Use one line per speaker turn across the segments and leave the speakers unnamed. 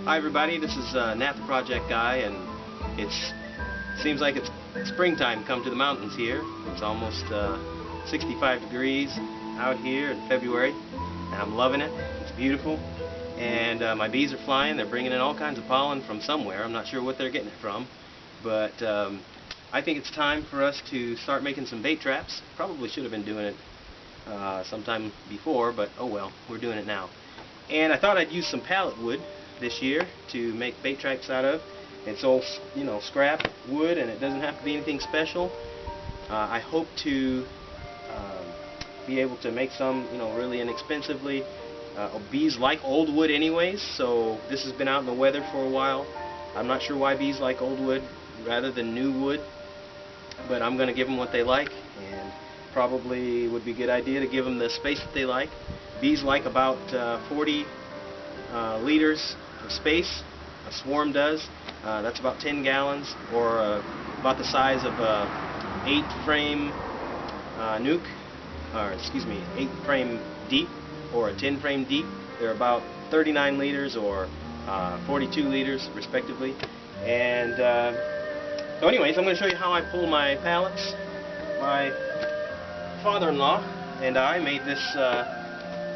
Hi everybody, this is Nat the Project Guy, and it seems like it's springtime come to the mountains here. It's almost 65 degrees out here in February, and I'm loving it. It's beautiful, and my bees are flying. They're bringing in all kinds of pollen from somewhere. I'm not sure what they're getting it from, but I think it's time for us to start making some bait traps. Probably should have been doing it sometime before, but oh well, we're doing it now. And I thought I'd use some pallet wood this year to make bait traps out of. It's all, scrap wood, and it doesn't have to be anything special. I hope to be able to make some, really inexpensively. Bees like old wood anyways, so this has been out in the weather for a while. I'm not sure why bees like old wood rather than new wood, but I'm going to give them what they like, and probably would be a good idea to give them the space that they like. Bees like about 40 liters of space. A swarm does. That's about 10 gallons, or about the size of a 8-frame nuke, or excuse me, 8-frame deep, or a 10-frame deep. They're about 39 liters or 42 liters respectively. And so anyways, I'm going to show you how I pull my pallets. My father-in-law and I made this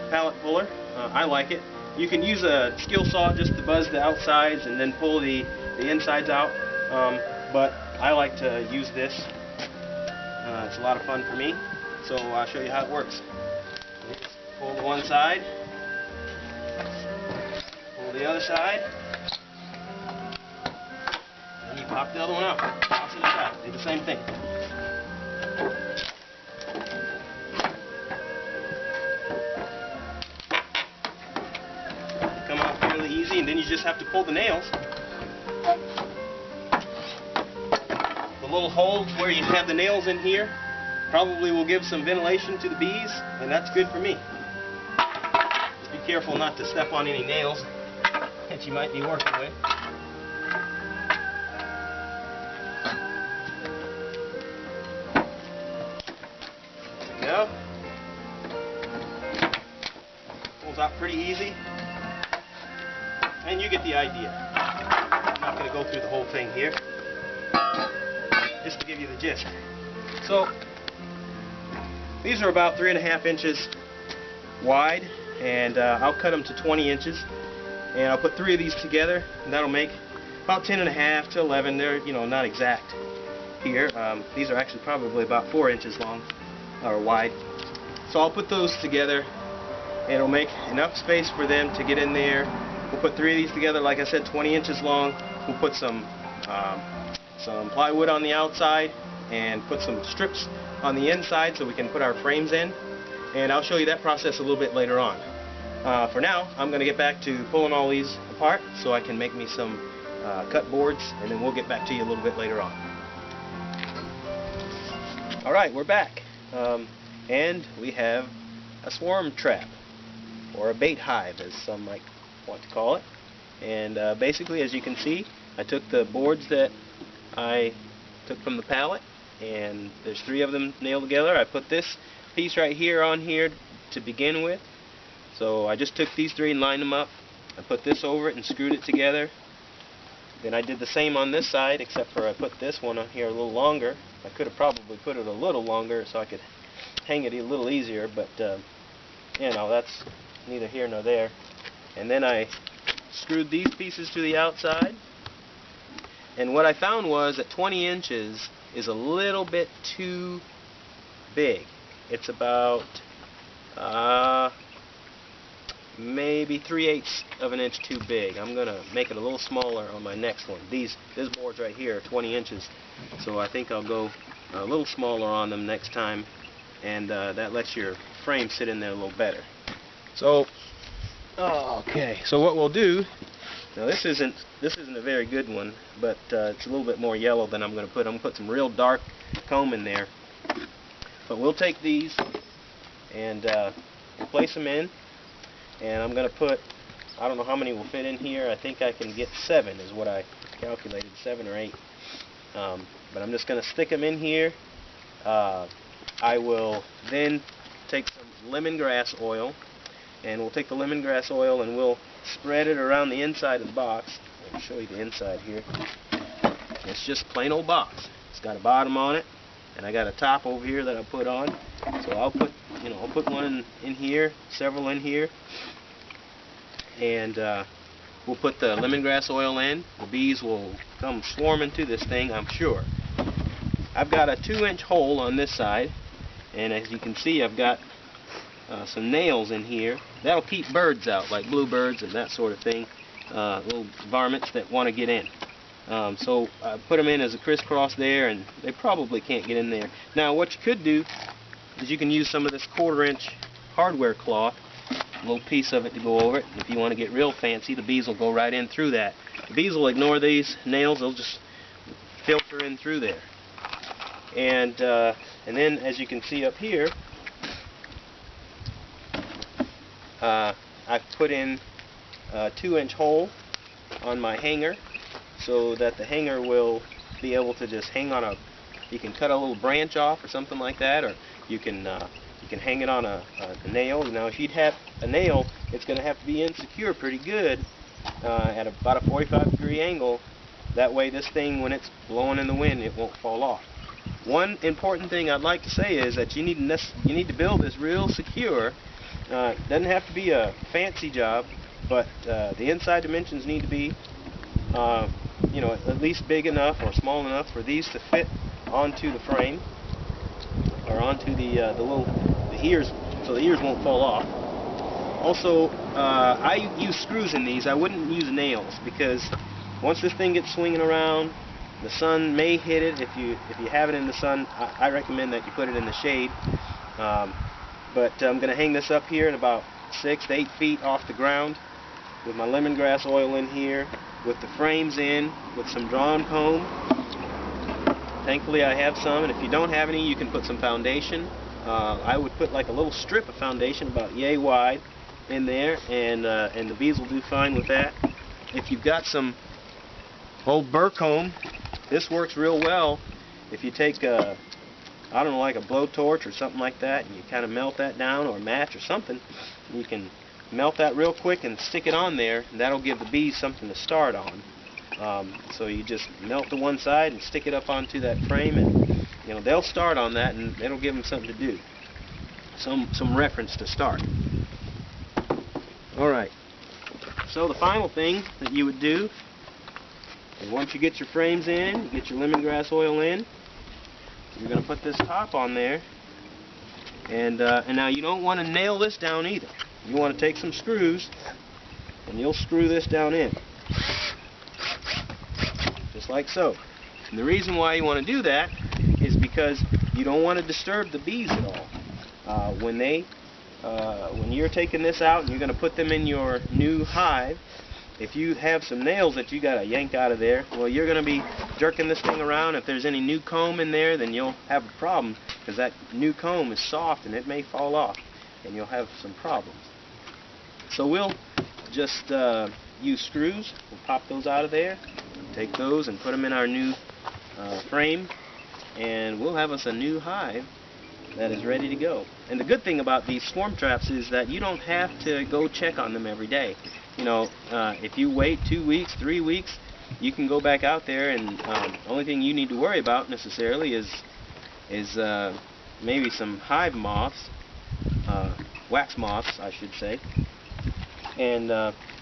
pallet puller. I like it. You can use a skill saw just to buzz the outsides and then pull the insides out, but I like to use this. It's a lot of fun for me, so I'll show you how it works. Pull the one side, pull the other side, and you pop the other one out. Toss it aside. Do the same thing. Come out fairly easy, and then you just have to pull the nails. The little holes where you have the nails in here probably will give some ventilation to the bees, and that's good for me. Just be careful not to step on any nails that you might be working with. There we go. Pulls out pretty easy. And you get the idea. I'm not going to go through the whole thing here, just to give you the gist. So, these are about 3.5 inches wide, and I'll cut them to 20 inches, and I'll put 3 of these together, and that'll make about 10.5 to 11. They're, not exact here. These are actually probably about 4 inches long, or wide. So I'll put those together, and it'll make enough space for them to get in there. We'll put 3 of these together, like I said, 20 inches long. We'll put some plywood on the outside and put some strips on the inside so we can put our frames in. And I'll show you that process a little bit later on. For now, I'm going to get back to pulling all these apart so I can make me some cut boards, and then we'll get back to you a little bit later on. Alright, we're back. And we have a swarm trap, or a bait hive as some might want to call it. And basically, as you can see, I took the boards that I took from the pallet, and there's 3 of them nailed together. I put this piece right here on here to begin with. So I just took these 3 and lined them up. I put this over it and screwed it together. Then I did the same on this side, except for I put this one on here a little longer. I could have probably put it a little longer so I could hang it a little easier, but that's neither here nor there. And then I screwed these pieces to the outside, and what I found was that 20 inches is a little bit too big. It's about maybe 3/8 of an inch too big. I'm going to make it a little smaller on my next one. This boards right here are 20 inches, so I think I'll go a little smaller on them next time, and that lets your frame sit in there a little better. So okay, so what we'll do, now this isn't a very good one, but it's a little bit more yellow than I'm going to put. I'm going to put some real dark comb in there. But we'll take these and we'll place them in, and I'm going to put, I don't know how many will fit in here. I think I can get 7 is what I calculated, 7 or 8. But I'm just going to stick them in here. I will then take some lemongrass oil, and we'll take the lemongrass oil and we'll spread it around the inside of the box. Let me show you the inside here. It's just plain old box. It's got a bottom on it, and I got a top over here that I put on. So I'll put one in here, several in here, and we'll put the lemongrass oil in. The bees will come swarming to this thing, I'm sure. I've got a 2-inch hole on this side, and as you can see, I've got some nails in here. That'll keep birds out, like bluebirds and that sort of thing, little varmints that want to get in. So I put them in as a crisscross there, and they probably can't get in there. Now what you could do is you can use some of this 1/4-inch hardware cloth, a little piece of it to go over it. And if you want to get real fancy, the bees will go right in through that. The bees will ignore these nails, they'll just filter in through there. And then as you can see up here, I've put in a 2-inch hole on my hanger, so that the hanger will be able to just hang on you can cut a little branch off or something like that, or you can hang it on a nail. Now if you'd have a nail, it's going to have to be insecure pretty good at about a 45-degree angle. That way this thing, when it's blowing in the wind, it won't fall off. One important thing I'd like to say is that you need to build this real secure. It doesn't have to be a fancy job, but the inside dimensions need to be at least big enough or small enough for these to fit onto the frame, or onto the ears, so the ears won't fall off. Also, I use screws in these. I wouldn't use nails, because once this thing gets swinging around, the sun may hit it. If you have it in the sun, I recommend that you put it in the shade. But I'm going to hang this up here in about 6 to 8 feet off the ground, with my lemongrass oil in here, with the frames in, with some drawn comb. Thankfully I have some, and if you don't have any, you can put some foundation. I would put like a little strip of foundation about yay wide in there, and the bees will do fine with that. If you've got some old burr comb, this works real well. If you take I don't know, like a blowtorch or something like that, and you kind of melt that down, or a match or something, you can melt that real quick and stick it on there, and that'll give the bees something to start on. So you just melt the one side and stick it up onto that frame, and they'll start on that, and it'll give them something to do, some reference to start. Alright, so the final thing that you would do is, once you get your frames in, you get your lemongrass oil in, you're going to put this top on there, and now you don't want to nail this down either. You want to take some screws, and you'll screw this down in, just like so. And the reason why you want to do that is because you don't want to disturb the bees at all. When you're taking this out and you're going to put them in your new hive, if you have some nails that you got to yank out of there, well, you're going to be jerking this thing around. If there's any new comb in there, then you'll have a problem, because that new comb is soft and it may fall off, and you'll have some problems. So we'll just use screws. We'll pop those out of there, take those and put them in our new frame, and we'll have us a new hive that is ready to go. And the good thing about these swarm traps is that you don't have to go check on them every day. If you wait 2 weeks, 3 weeks, you can go back out there, and the only thing you need to worry about necessarily is maybe some hive moths, wax moths, I should say. And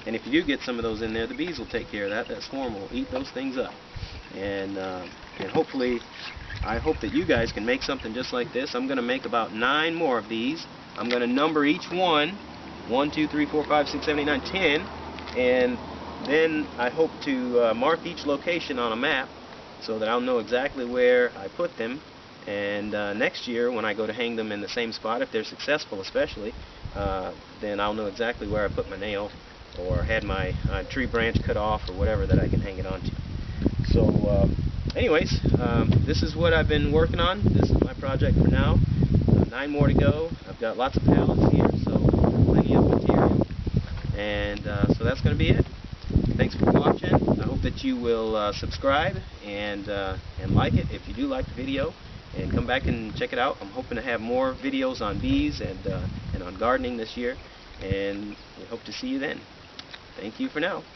if you do get some of those in there, the bees will take care of that. That swarm will eat those things up. And hopefully, I hope that you guys can make something just like this. I'm going to make about 9 more of these. I'm going to number each one. 1, 2, 3, 4, 5, 6, 7, 8, 9, 10, and then I hope to mark each location on a map so that I'll know exactly where I put them, and next year when I go to hang them in the same spot, if they're successful especially, then I'll know exactly where I put my nail, or had my tree branch cut off, or whatever that I can hang it onto. So anyways, this is what I've been working on. This is my project for now. 9 more to go. I've got lots of pallets here, so plenty of material, and so that's going to be it. Thanks for watching. I hope that you will subscribe and like it if you do like the video, and come back and check it out. I'm hoping to have more videos on bees and on gardening this year, and we hope to see you then. Thank you for now.